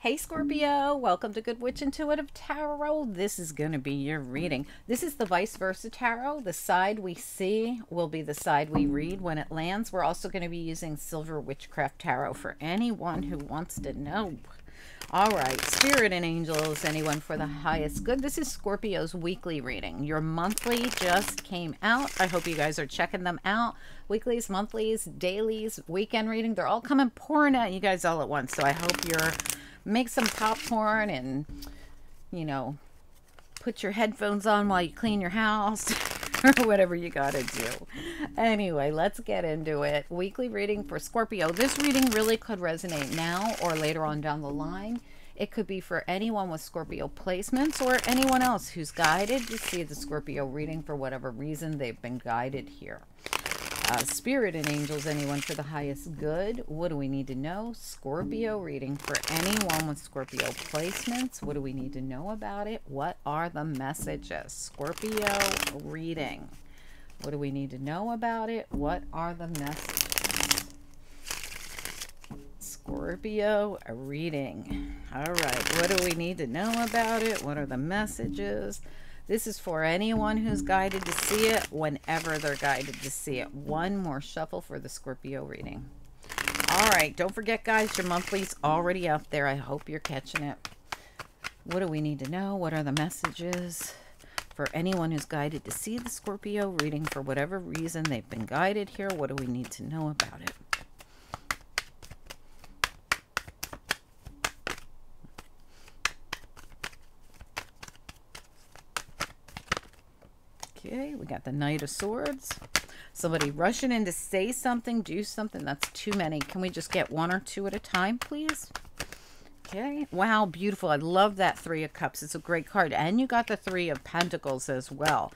Hey Scorpio, welcome to Good Witch Intuitive Tarot. This is going to be your reading. This is the vice versa tarot. The side we see will be the side we read when it lands. We're also going to be using Silver Witchcraft Tarot for anyone who wants to know. All right, Spirit and Angels, anyone for the highest good. This is Scorpio's weekly reading. Your monthly just came out. I hope you guys are checking them out. Weeklies, monthlies, dailies, weekend reading. They're all coming pouring at you guys all at once. So I hope you're make some popcorn and, you know, put your headphones on while you clean your house or whatever you gotta do. Anyway, let's get into it. Weekly reading for Scorpio. This reading really could resonate now or later on down the line. It could be for anyone with Scorpio placements or anyone else who's guided to see the Scorpio reading for whatever reason they've been guided here. Spirit and Angels, anyone for the highest good. What do we need to know? Scorpio reading for anyone with Scorpio placements. What do we need to know about it? What are the messages? Scorpio reading. What do we need to know about it? What are the messages? Scorpio reading. All right. What do we need to know about it? What are the messages? This is for anyone who's guided to see it whenever they're guided to see it. One more shuffle for the Scorpio reading. All right. Don't forget, guys, your monthly's already out there. I hope you're catching it. What do we need to know? What are the messages for anyone who's guided to see the Scorpio reading for whatever reason they've been guided here? What do we need to know about it? Okay, we got the Knight of Swords. Somebody rushing in to say something, do something. That's too many. Can we just get one or two at a time, please? Okay. Wow, beautiful. I love that Three of Cups. It's a great card. And you got the Three of Pentacles as well.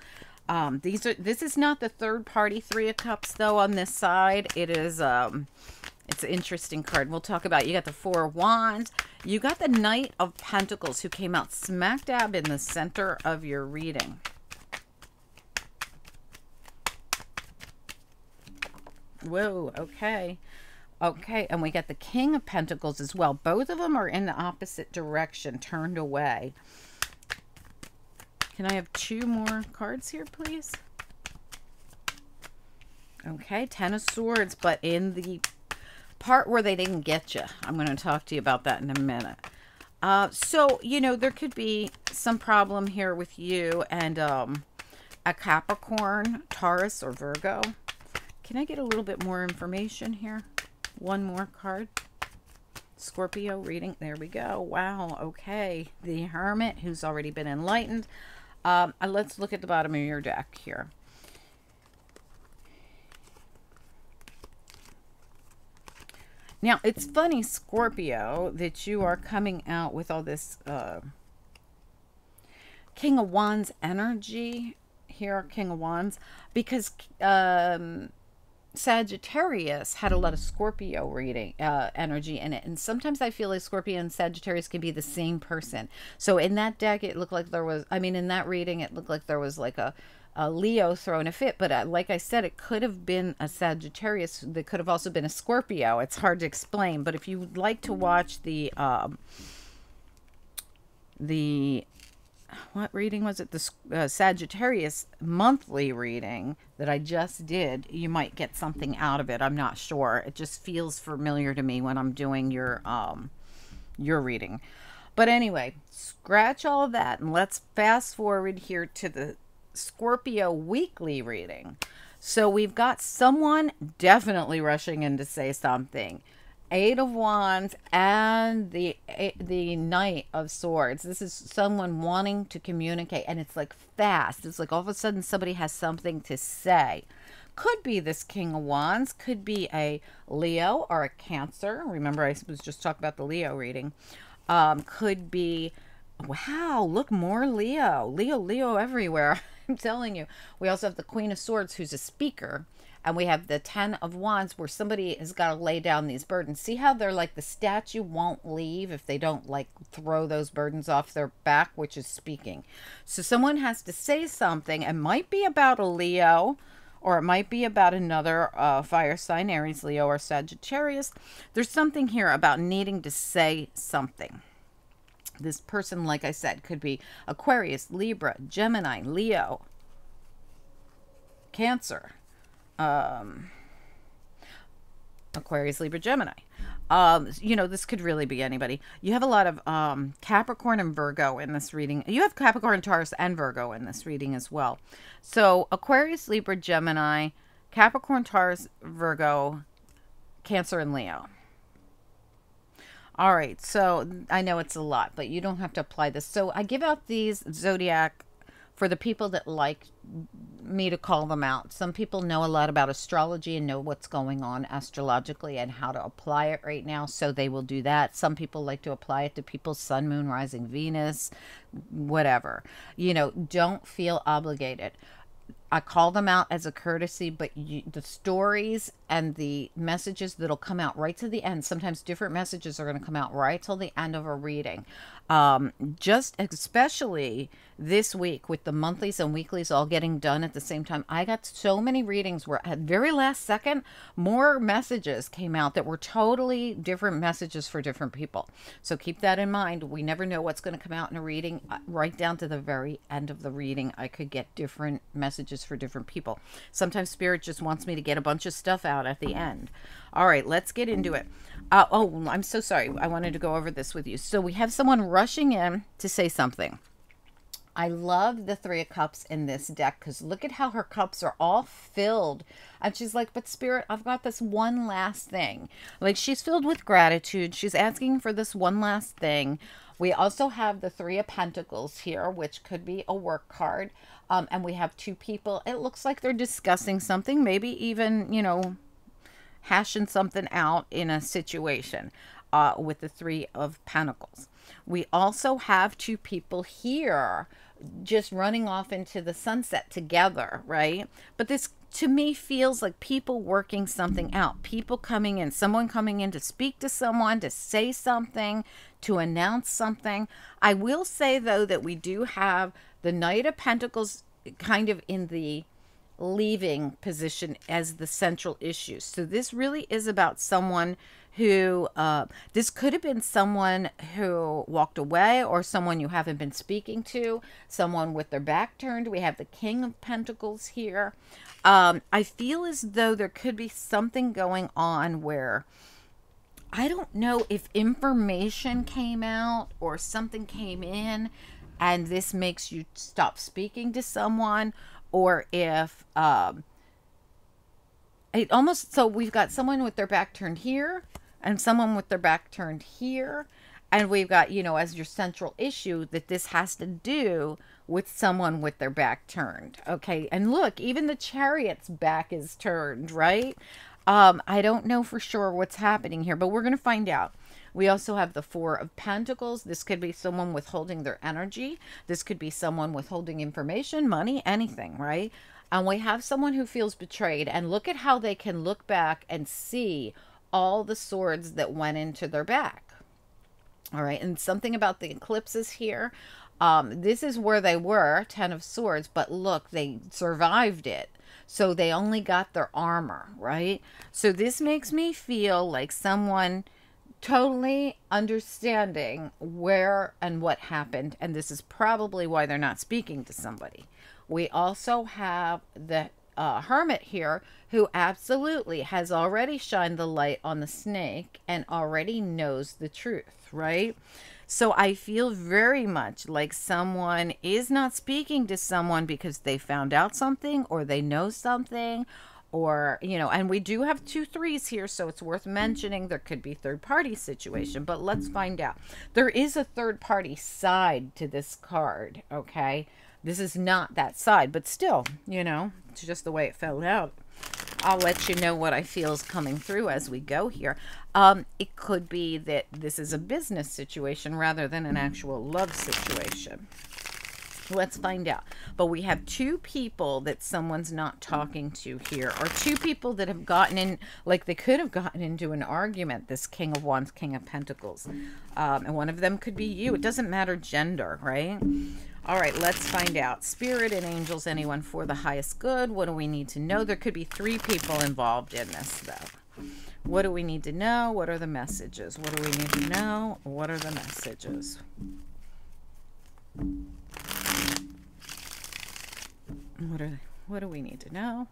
This is not the third party Three of Cups, though, on this side. It is, it's an interesting card. We'll talk about it. You got the Four of Wands. You got the Knight of Pentacles who came out smack dab in the center of your reading. Whoa, okay. Okay, and we got the King of Pentacles as well. Both of them are in the opposite direction, turned away. Can I have two more cards here, please? Okay, Ten of Swords, but in the part where they didn't get you. I'm going to talk to you about that in a minute. So, you know, there could be some problem here with you and a Capricorn, Taurus, or Virgo. Can I get a little bit more information here? One more card. Scorpio reading. There we go. Wow. Okay. The Hermit, who's already been enlightened. Let's look at the bottom of your deck here. Now, it's funny, Scorpio, that you are coming out with all this King of Wands energy here, King of Wands, because Sagittarius had a lot of Scorpio reading energy in it, and sometimes I feel like Scorpio and Sagittarius can be the same person. So in that deck, it looked like there was, I mean, in that reading, it looked like there was like a Leo throwing a fit, but like I said, it could have been a Sagittarius. There could have also been a Scorpio. It's hard to explain, but if you'd like to watch the what reading was it? The Sagittarius monthly reading that I just did. You might get something out of it. I'm not sure. It just feels familiar to me when I'm doing your reading. But anyway, scratch all of that and let's fast forward here to the Scorpio weekly reading. So we've got someone definitely rushing in to say something. Eight of Wands and the Knight of Swords. This is someone wanting to communicate, and it's like fast. It's like all of a sudden somebody has something to say. Could be this King of Wands, could be a Leo or a Cancer. Remember, I was just talking about the Leo reading. Could be, wow, look, more Leo. Leo everywhere. I'm telling you. We also have the Queen of Swords, who's a speaker. And we have the Ten of Wands where somebody has got to lay down these burdens. See how they're like the statue won't leave if they don't like throw those burdens off their back, which is speaking. So someone has to say something. It might be about a Leo or it might be about another fire sign, Aries, Leo, or Sagittarius. There's something here about needing to say something. This person, like I said, could be Aquarius, Libra, Gemini, Leo, Cancer, Aquarius, Libra, Gemini. You know, this could really be anybody. You have a lot of Capricorn and Virgo in this reading. You have Capricorn, Taurus, and Virgo in this reading as well. So Aquarius, Libra, Gemini, Capricorn, Taurus, Virgo, Cancer, and Leo. All right, so I know it's a lot, but you don't have to apply this. So I give out these zodiac for the people that like me to call them out. Some people know a lot about astrology and know what's going on astrologically and how to apply it right now, so they will do that. Some people like to apply it to people's sun, moon, rising, Venus, whatever. You know, don't feel obligated. I call them out as a courtesy, but the stories and the messages that'll come out right to the end, sometimes different messages are going to come out right till the end of a reading. Just especially this week with the monthlies and weeklies all getting done at the same time. I got so many readings where at very last second, more messages came out that were totally different messages for different people. So keep that in mind. We never know what's going to come out in a reading. Right down to the very end of the reading, I could get different messages for different people. Sometimes Spirit just wants me to get a bunch of stuff out at the end. All right, let's get into it. Oh, I'm so sorry. I wanted to go over this with you. So we have someone rushing in to say something. I love the Three of Cups in this deck because look at how her cups are all filled. And she's like, but Spirit, I've got this one last thing. Like, she's filled with gratitude. She's asking for this one last thing. We also have the Three of Pentacles here, which could be a work card. And we have two people. It looks like they're discussing something, maybe even, you know, hashing something out in a situation with the Three of Pentacles. We also have two people here just running off into the sunset together, right? But this to me feels like people working something out, people coming in, someone coming in to speak to someone, to say something, to announce something. I will say though that we do have the Knight of Pentacles kind of in the leaving position as the central issue. So this really is about someone who, this could have been someone who walked away or someone you haven't been speaking to, someone with their back turned. We have the King of Pentacles here. I feel as though there could be something going on where, I don't know if information came out or something came in and this makes you stop speaking to someone, or if it almost, so we've got someone with their back turned here and someone with their back turned here, and we've got, you know, as your central issue that this has to do with someone with their back turned. Okay, and look, even the Chariot's back is turned, right? I don't know for sure what's happening here, but we're going to find out. We also have the Four of Pentacles. This could be someone withholding their energy. This could be someone withholding information, money, anything, right? And we have someone who feels betrayed. And look at how they can look back and see all the swords that went into their back. All right. And something about the eclipses here. This is where they were, 10 of Swords. But look, they survived it. So they only got their armor, right? So this makes me feel like someone totally understanding where and what happened, and this is probably why they're not speaking to somebody. We also have the Hermit here, who absolutely has already shined the light on the snake and already knows the truth, right? So I feel very much like someone is not speaking to someone because they found out something or they know something, or, you know, and we do have 2 3s here, so it's worth mentioning there could be third-party situation, but let's find out. There is a third-party side to this card, okay? This is not that side, but still, you know, it's just the way it fell out. I'll let you know what I feel is coming through as we go here. It could be that this is a business situation rather than an actual love situation. Let's find out. But we have 2 people that someone's not talking to here, or 2 people that have gotten in, like they could have gotten into an argument, this King of Wands, King of Pentacles. And one of them could be you. It doesn't matter gender, right? All right, let's find out. Spirit and angels, anyone for the highest good. What do we need to know? There could be 3 people involved in this, though. What do we need to know? What are the messages? What do we need to know? What are the messages? What do we need to know?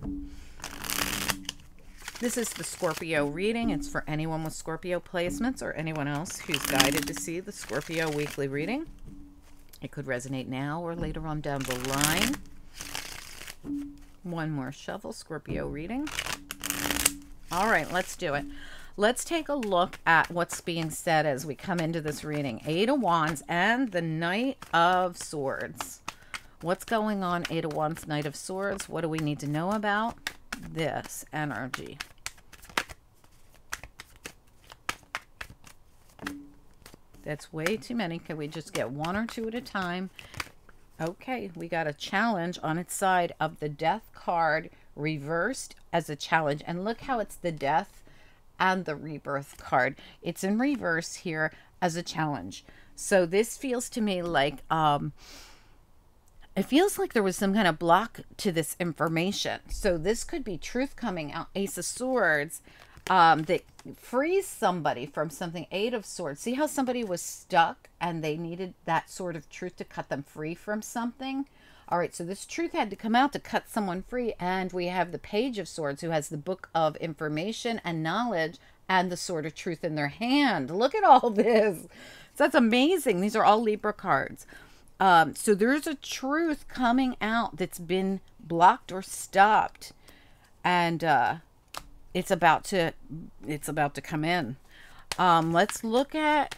This is the Scorpio reading. It's for anyone with Scorpio placements or anyone else who's guided to see the Scorpio weekly reading. It could resonate now or later on down the line. One more shuffle, Scorpio reading. All right, let's do it. Let's take a look at what's being said as we come into this reading. Eight of Wands and the Knight of Swords. What's going on, Eight of Wands, Knight of Swords? What do we need to know about this energy? That's way too many. Can we just get one or two at a time? Okay, we got a challenge on its side of the Death card reversed as a challenge. And look how it's the Death and the Rebirth card. It's in reverse here as a challenge. So this feels to me like, it feels like there was some kind of block to this information. So this could be truth coming out. Ace of Swords, that frees somebody from something. Eight of Swords. See how somebody was stuck and they needed that sort of truth to cut them free from something? All right, so this truth had to come out to cut someone free. And we have the Page of Swords, who has the book of information and knowledge and the sword of truth in their hand. Look at all this. So that's amazing. These are all Libra cards. So there's a truth coming out that's been blocked or stopped. And it's about to come in. Let's look at,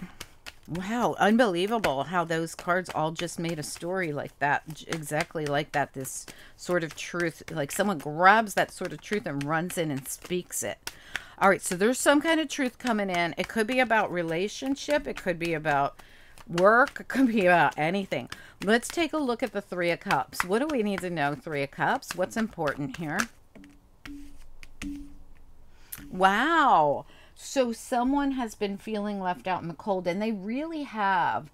wow, unbelievable how those cards all just made a story like that, exactly like that. This sort of truth, like someone grabs that sort of truth and runs in and speaks it. All right, so there's some kind of truth coming in. It could be about relationship. It could be about work. It could be about anything. Let's take a look at the Three of Cups. What do we need to know, Three of Cups? What's important here? Wow. So someone has been feeling left out in the cold, and they really have.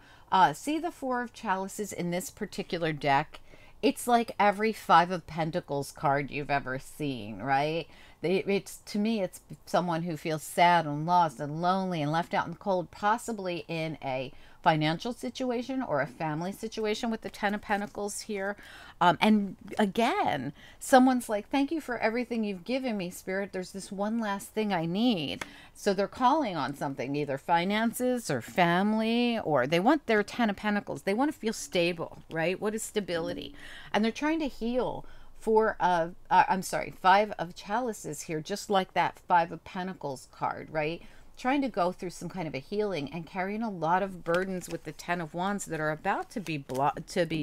See the Four of Chalices in this particular deck? It's like every Five of Pentacles card you've ever seen, right? To me, it's someone who feels sad and lost and lonely and left out in the cold, possibly in a financial situation or a family situation with the Ten of Pentacles here. And again, someone's like, thank you for everything you've given me, Spirit. There's this one last thing I need. So they're calling on something, either finances or family, or they want their Ten of Pentacles. They want to feel stable, right? What is stability? And they're trying to heal. Five of Chalices here, just like that Five of Pentacles card, right? Trying to go through some kind of a healing and carrying a lot of burdens with the Ten of Wands that are about to be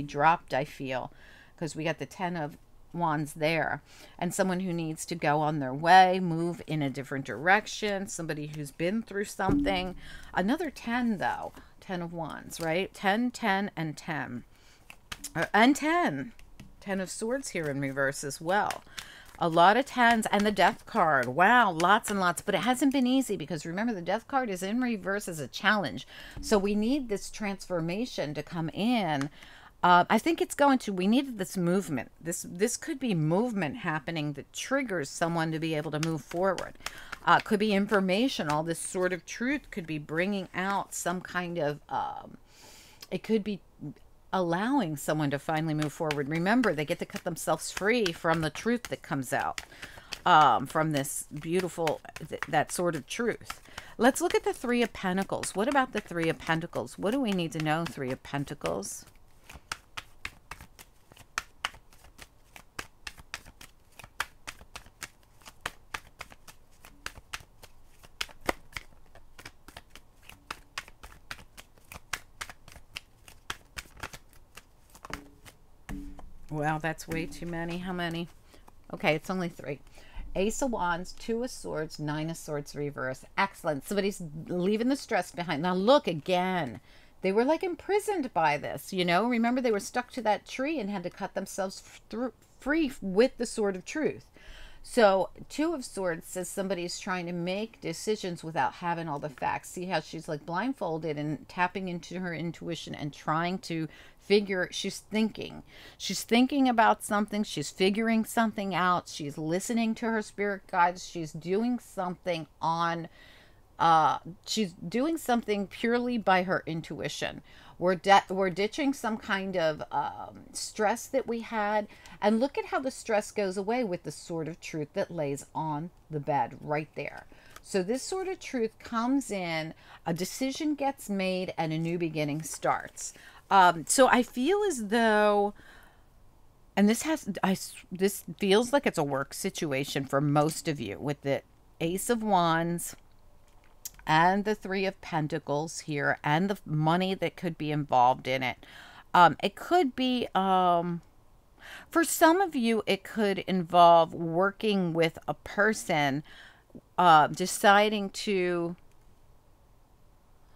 dropped, I feel, because we got the Ten of Wands there. And someone who needs to go on their way, move in a different direction, somebody who's been through something. Another 10, though. 10 of Wands, right? 10, 10, and 10. And 10. 10 of Swords here in reverse as well. A lot of 10s and the Death card. Wow, lots and lots. But it hasn't been easy because remember, the Death card is in reverse as a challenge. So we need this transformation to come in. I think it's going to, we needed this movement. This could be movement happening that triggers someone to be able to move forward. Could be information. All this sort of truth could be bringing out some kind of, it could be allowing someone to finally move forward. Remember, they get to cut themselves free from the truth that comes out from this beautiful, that sort of truth. Let's look at the Three of Pentacles. What about the Three of Pentacles? What do we need to know, Three of Pentacles? Wow, that's way too many. How many? Okay, it's only 3. Ace of Wands, 2 of Swords, 9 of Swords reverse. Excellent. Somebody's leaving the stress behind. Now look again. They were like imprisoned by this, you know. Remember, they were stuck to that tree and had to cut themselves free with the Sword of Truth. So, Two of Swords says somebody's trying to make decisions without having all the facts. See how she's like blindfolded and tapping into her intuition and trying to figure, she's thinking. She's thinking about something, she's figuring something out, she's listening to her spirit guides, she's doing something on she's doing something purely by her intuition. We're ditching some kind of stress that we had, and look at how the stress goes away with the sword of truth that lays on the bed right there. So this sword of truth comes in, a decision gets made, and a new beginning starts. So I feel as though, and this feels like it's a work situation for most of you with the Ace of Wands and the Three of Pentacles here, and the money that could be involved in it. It could be, for some of you, it could involve working with a person, deciding to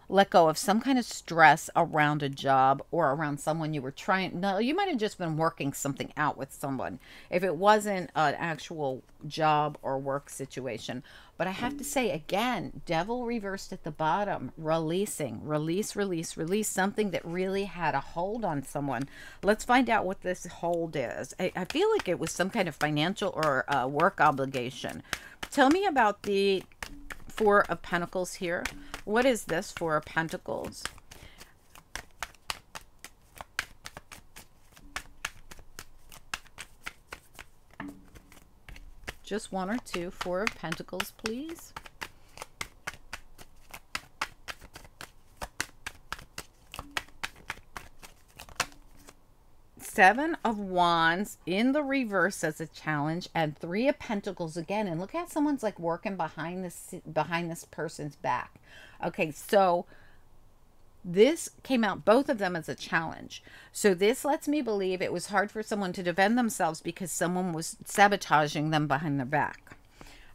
let go of some kind of stress around a job or around someone you were trying. No, you might have just been working something out with someone if it wasn't an actual job or work situation. But I have to say again, devil reversed at the bottom, releasing, release, something that really had a hold on someone. Let's find out what this hold is. I feel like it was some kind of financial or work obligation. Tell me about the Four of Pentacles here. What is this Four of Pentacles? Just one or two. Four of Pentacles, please. Seven of Wands in the reverse as a challenge, and Three of Pentacles again. And look how someone's like working behind this person's back. Okay, so this came out, both of them, as a challenge. So this lets me believe it was hard for someone to defend themselves because someone was sabotaging them behind their back.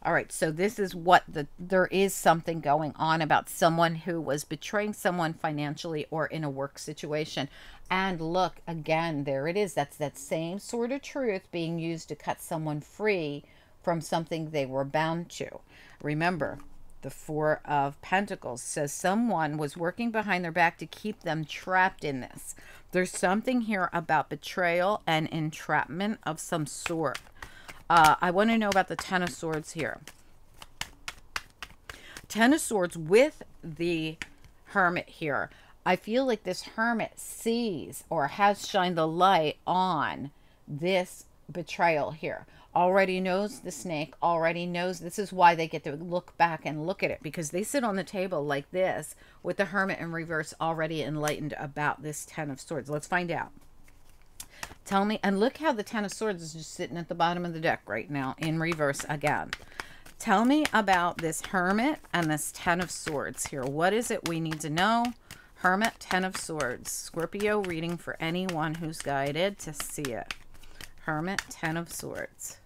All right, so this is what there is something going on about someone who was betraying someone financially or in a work situation. And look, again, there it is. That's that same sort of truth being used to cut someone free from something they were bound to. Remember, the Four of Pentacles says someone was working behind their back to keep them trapped in this. There's something here about betrayal and entrapment of some sort. I want to know about the Ten of Swords here. Ten of Swords with the Hermit here. I feel like this Hermit sees or has shined the light on this betrayal here. Already knows the snake, already knows. This is why they get to look back and look at it, because they sit on the table like this with the Hermit in reverse, already enlightened about this Ten of Swords. Let's find out. Tell me, and look how the Ten of Swords is just sitting at the bottom of the deck right now in reverse again. Tell me about this Hermit and this Ten of Swords here. What is it we need to know? Hermit, Ten of Swords. Scorpio reading for anyone who's guided to see it. Hermit, Ten of Swords.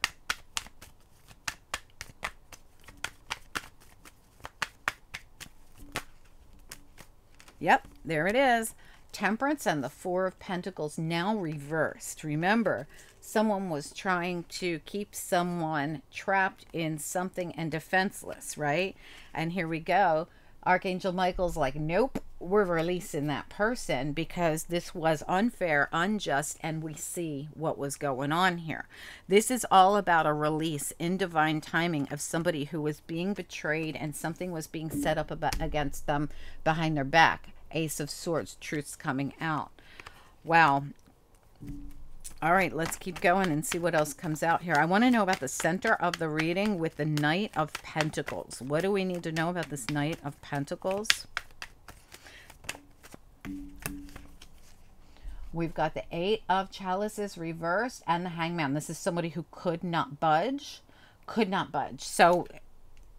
Yep, there it is. Temperance and the Four of Pentacles now reversed. Remember, someone was trying to keep someone trapped in something and defenseless, right? And here we go. Archangel Michael's like, nope, we're releasing that person because this was unfair, unjust, and we see what was going on here. This is all about a release in divine timing of somebody who was being betrayed and something was being set up against them behind their back. Ace of Swords, truth's coming out. Wow. All right, let's keep going and see what else comes out here. I want to know about the center of the reading with the Knight of Pentacles. What do we need to know about this Knight of Pentacles? We've got the Eight of Chalices reversed and the Hangman. This is somebody who could not budge. Could not budge. So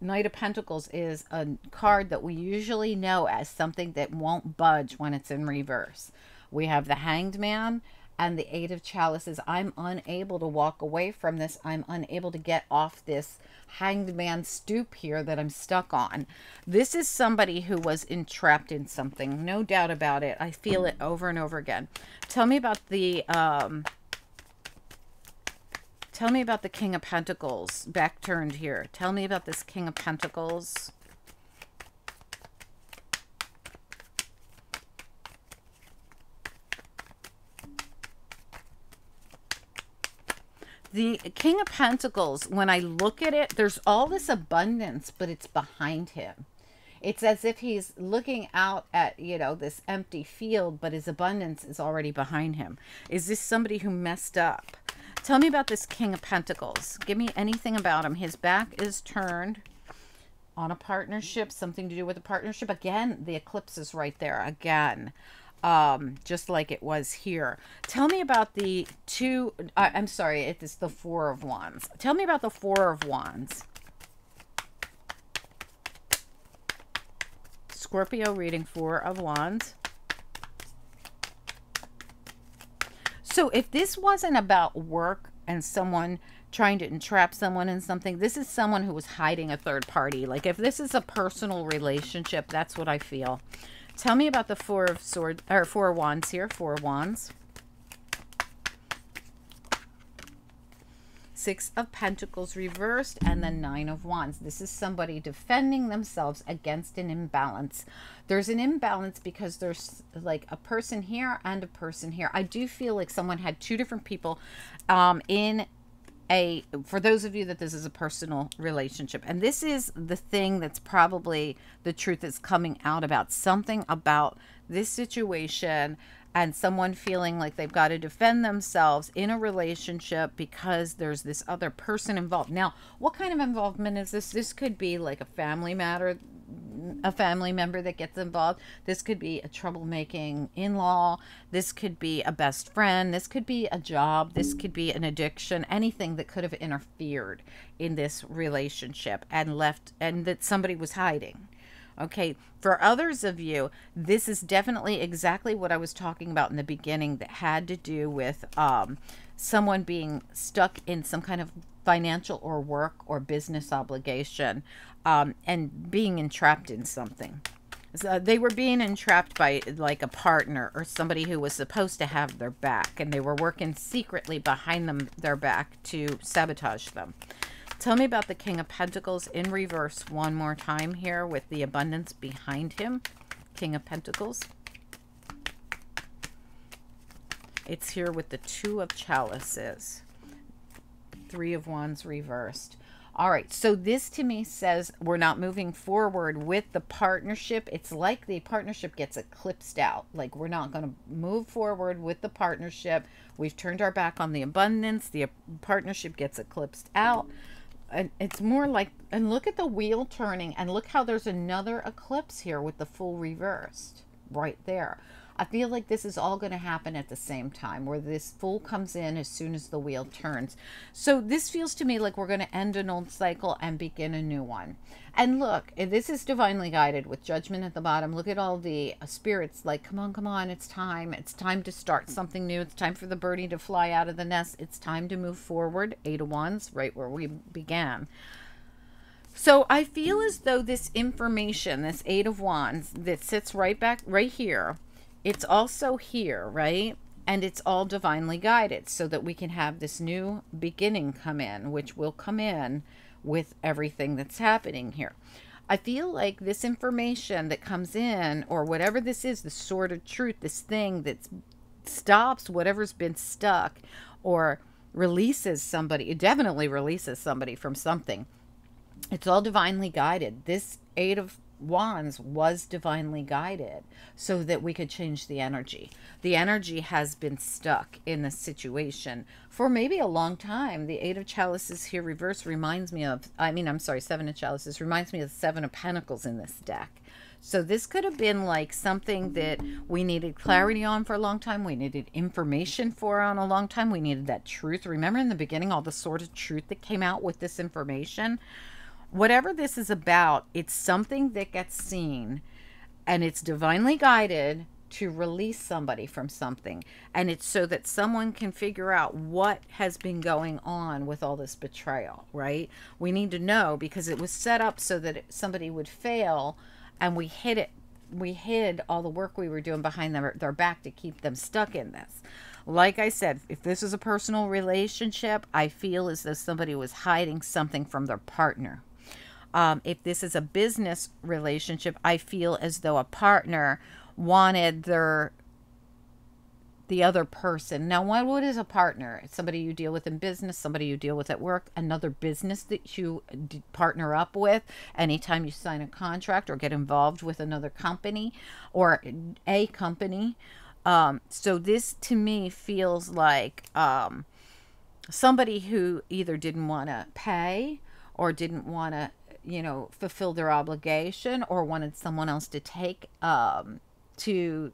Knight of Pentacles is a card that we usually know as something that won't budge when it's in reverse. We have the Hanged Man and the Eight of Chalices. I'm unable to walk away from this. I'm unable to get off this Hanged Man stoop here that I'm stuck on. This is somebody who was entrapped in something. No doubt about it. I feel it over and over again. Tell me about the Tell me about the King of Pentacles. Back turned here. Tell me about this King of Pentacles. The King of Pentacles, when I look at it, there's all this abundance, but it's behind him. It's as if he's looking out at, you know, this empty field, but his abundance is already behind him. Is this somebody who messed up? Tell me about this King of Pentacles. Give me anything about him. His back is turned on a partnership, something to do with a partnership. Again, the eclipse is right there. Again. Just like it was here. Tell me about the I'm sorry, it is the Four of Wands. Tell me about the Four of Wands. Scorpio reading, Four of Wands. So if this wasn't about work and someone trying to entrap someone in something, this is someone who was hiding a third party. Like if this is a personal relationship, that's what I feel. Tell me about the Four of Wands here. Four of Wands. Six of Pentacles reversed, and the Nine of Wands. This is somebody defending themselves against an imbalance. There's an imbalance because there's like a person here and a person here. I do feel like someone had two different people for those of you that this is a personal relationship, and this is the thing that's probably the truth that's coming out about something about this situation, and someone feeling like they've got to defend themselves in a relationship because there's this other person involved. Now, what kind of involvement is this? This could be like a family matter, a family member that gets involved. This could be a troublemaking in-law. This could be a best friend. This could be a job. This could be an addiction. Anything that could have interfered in this relationship and that somebody was hiding. Okay, for others of you, this is definitely exactly what I was talking about in the beginning, that had to do with someone being stuck in some kind of financial or work or business obligation, and being entrapped in something. So they were being entrapped by like a partner or somebody who was supposed to have their back, and they were working secretly behind their back to sabotage them. Tell me about the King of Pentacles in reverse one more time here with the abundance behind him. King of Pentacles. It's here with the Two of Chalices. Three of Wands reversed. All right, so this to me says we're not moving forward with the partnership. It's like the partnership gets eclipsed out. Like we're not going to move forward with the partnership. We've turned our back on the abundance. The partnership gets eclipsed out. And it's more like, and look at the wheel turning, and look how there's another eclipse here with the Fool reversed right there. I feel like this is all going to happen at the same time, where this Fool comes in as soon as the wheel turns. So this feels to me like we're going to end an old cycle and begin a new one. And look, this is divinely guided with Judgment at the bottom. Look at all the spirits like, come on, it's time. It's time to start something new. It's time for the birdie to fly out of the nest. It's time to move forward. Eight of Wands, right where we began. So I feel as though this information, this Eight of Wands that sits right here, it's also here, right? And it's all divinely guided so that we can have this new beginning come in, which will come in with everything that's happening here. I feel like this information that comes in, or whatever this is, the sword of truth, this thing that stops whatever's been stuck or releases somebody, it definitely releases somebody from something. It's all divinely guided. This Eight of Wands was divinely guided so that we could change the energy. The energy has been stuck in the situation for maybe a long time. The Eight of Chalices here reverse reminds me of, Seven of Chalices reminds me of the Seven of Pentacles in this deck. So this could have been like something that we needed clarity on for a long time. We needed information for on a long time. We needed that truth. Remember in the beginning, all the sort of truth that came out with this information? Whatever this is about, it's something that gets seen, and it's divinely guided to release somebody from something. And it's so that someone can figure out what has been going on with all this betrayal, right? We need to know, because it was set up so that somebody would fail, and we hid it we hid all the work we were doing behind their back to keep them stuck in this. Like I said, if this is a personal relationship, I feel as though somebody was hiding something from their partner. If this is a business relationship, I feel as though a partner wanted the other person. Now, what is a partner? It's somebody you deal with in business, somebody you deal with at work, another business that you partner up with anytime you sign a contract or get involved with another company or a company. So this to me feels like somebody who either didn't want to pay or didn't want to, fulfill their obligation, or wanted someone else to take to,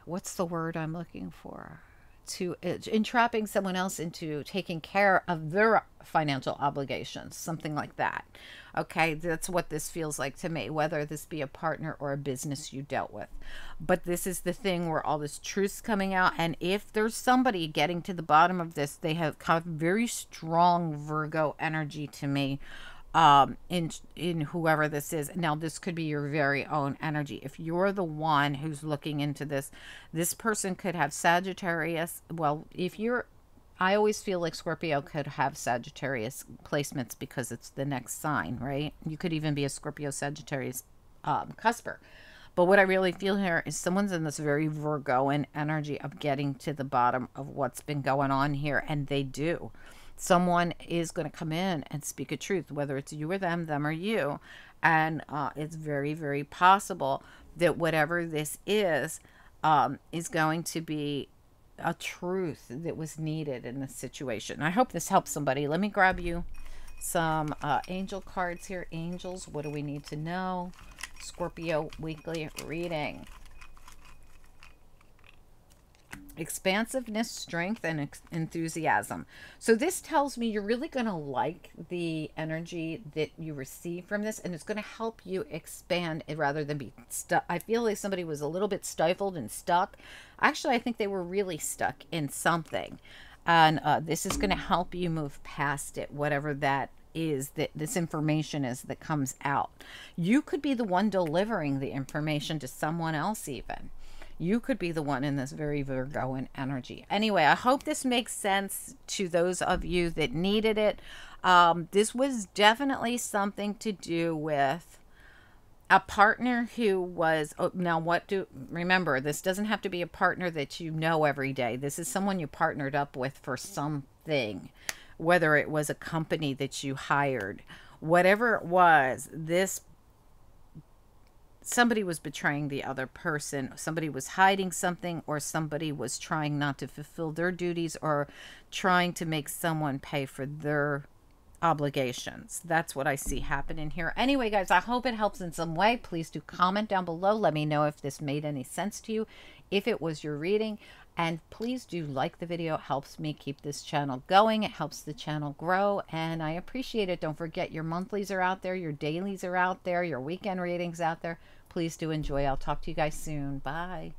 what's the word I'm looking for? To entrapping someone else into taking care of their financial obligations, something like that. Okay, that's what this feels like to me, whether this be a partner or a business you dealt with. But this is the thing where all this truth's coming out, and if there's somebody getting to the bottom of this, they have kind of very strong Virgo energy to me. In whoever this is. Now, this could be your very own energy. If you're the one who's looking into this person could have Sagittarius. Well, I always feel like Scorpio could have Sagittarius placements because it's the next sign, right? You could even be a Scorpio Sagittarius cusper. But what I really feel here is someone's in this very Virgoan energy of getting to the bottom of what's been going on here, and they do. Someone is going to come in and speak a truth, whether it's you or them or you. And it's very, very possible that whatever this is going to be a truth that was needed in this situation. I hope this helps somebody. Let me grab you some angel cards here. Angels, what do we need to know? Scorpio weekly reading. Expansiveness, strength, and enthusiasm. So this tells me you're really going to like the energy that you receive from this, and it's going to help you expand rather than be stuck. I feel like somebody was a little bit stifled and stuck. Actually, I think they were really stuck in something, and this is going to help you move past it, whatever that is, that this information is that comes out. You could be the one delivering the information to someone else even. You could be the one in this very Virgoan energy. Anyway, I hope this makes sense to those of you that needed it. This was definitely something to do with a partner who was, remember, this doesn't have to be a partner that you know every day. This is someone you partnered up with for something, whether it was a company that you hired, whatever it was. Somebody was betraying the other person. Somebody was hiding something, or somebody was trying not to fulfill their duties, or trying to make someone pay for their obligations. That's what I see happening here. Anyway, guys, I hope it helps in some way. Please do comment down below. Let me know if this made any sense to you, if it was your reading. And please do like the video. It helps me keep this channel going. It helps the channel grow, and I appreciate it. Don't forget, your monthlies are out there, your dailies are out there, your weekend readings out there. Please do enjoy. I'll talk to you guys soon. Bye.